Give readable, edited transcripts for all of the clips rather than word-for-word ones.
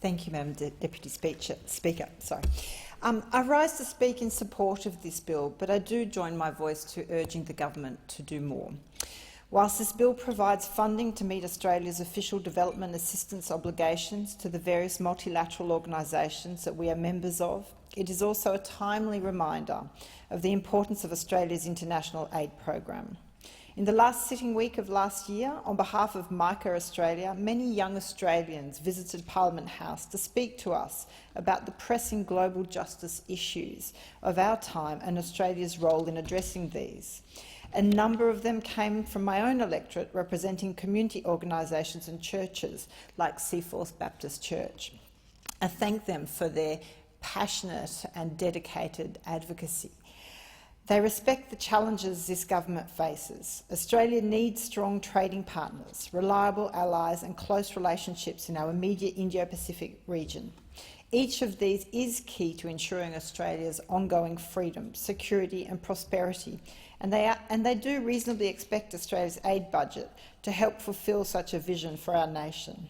Thank you, Madam Deputy Speaker. I rise to speak in support of this bill, but I do join my voice to urging the government to do more. Whilst this bill provides funding to meet Australia's official development assistance obligations to the various multilateral organisations that we are members of, it is also a timely reminder of the importance of Australia's international aid program. In the last sitting week of last year, on behalf of MICA Australia, many young Australians visited Parliament House to speak to us about the pressing global justice issues of our time and Australia's role in addressing these. A number of them came from my own electorate, representing community organisations and churches like Seaforth Baptist Church. I thank them for their passionate and dedicated advocacy. They respect the challenges this government faces. Australia needs strong trading partners, reliable allies and close relationships in our immediate Indo-Pacific region. Each of these is key to ensuring Australia's ongoing freedom, security and prosperity, and they do reasonably expect Australia's aid budget to help fulfil such a vision for our nation.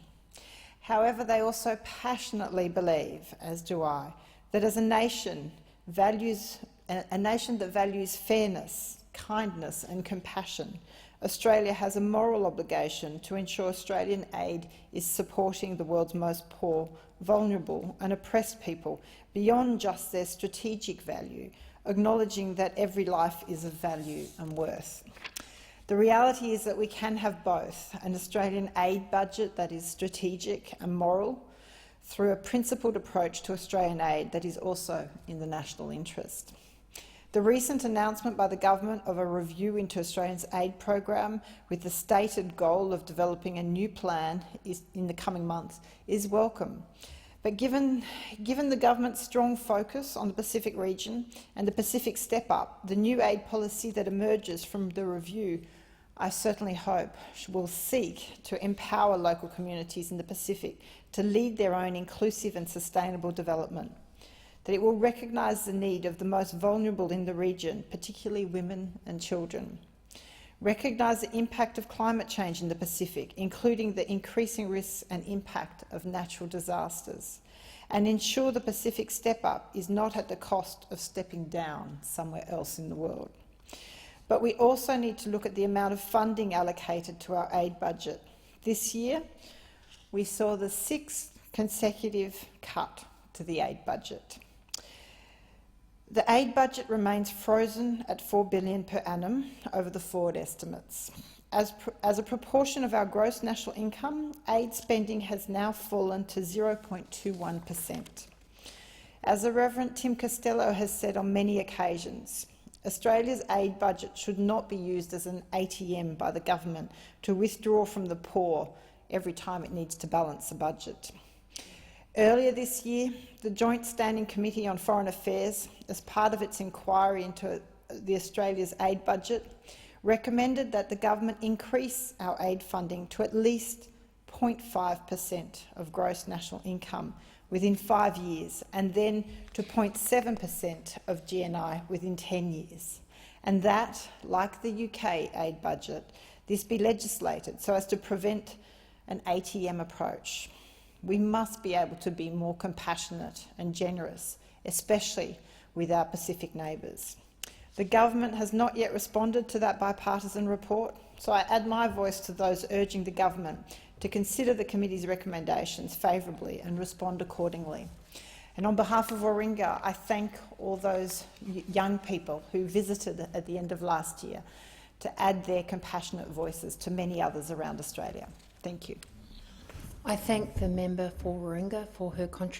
However, they also passionately believe, as do I, that as a nation that values fairness, kindness and compassion, Australia has a moral obligation to ensure Australian aid is supporting the world's most poor, vulnerable and oppressed people beyond just their strategic value, acknowledging that every life is of value and worth. The reality is that we can have both, an Australian aid budget that is strategic and moral, through a principled approach to Australian aid that is also in the national interest. The recent announcement by the government of a review into Australia's aid program with the stated goal of developing a new plan in the coming months is welcome. But given the government's strong focus on the Pacific region and the Pacific step-up, the new aid policy that emerges from the review, I certainly hope, will seek to empower local communities in the Pacific to lead their own inclusive and sustainable development, that it will recognise the need of the most vulnerable in the region, particularly women and children, recognise the impact of climate change in the Pacific, including the increasing risks and impact of natural disasters, and ensure the Pacific step-up is not at the cost of stepping down somewhere else in the world. But we also need to look at the amount of funding allocated to our aid budget. This year, we saw the 6th consecutive cut to the aid budget. The aid budget remains frozen at $4 billion per annum over the forward estimates. As a proportion of our gross national income, aid spending has now fallen to 0.21%. As the Reverend Tim Costello has said on many occasions, Australia's aid budget should not be used as an ATM by the government to withdraw from the poor every time it needs to balance a budget. Earlier this year, the Joint Standing Committee on Foreign Affairs, as part of its inquiry into Australia's aid budget, recommended that the government increase our aid funding to at least 0.5% of gross national income within 5 years, and then to 0.7% of GNI within 10 years. And that, like the UK aid budget, this be legislated so as to prevent an ATM approach. We must be able to be more compassionate and generous, especially with our Pacific neighbours. The government has not yet responded to that bipartisan report, so I add my voice to those urging the government to consider the committee's recommendations favourably and respond accordingly. And on behalf of Warringah, I thank all those young people who visited at the end of last year to add their compassionate voices to many others around Australia. Thank you. I thank the member for Warringah for her contribution.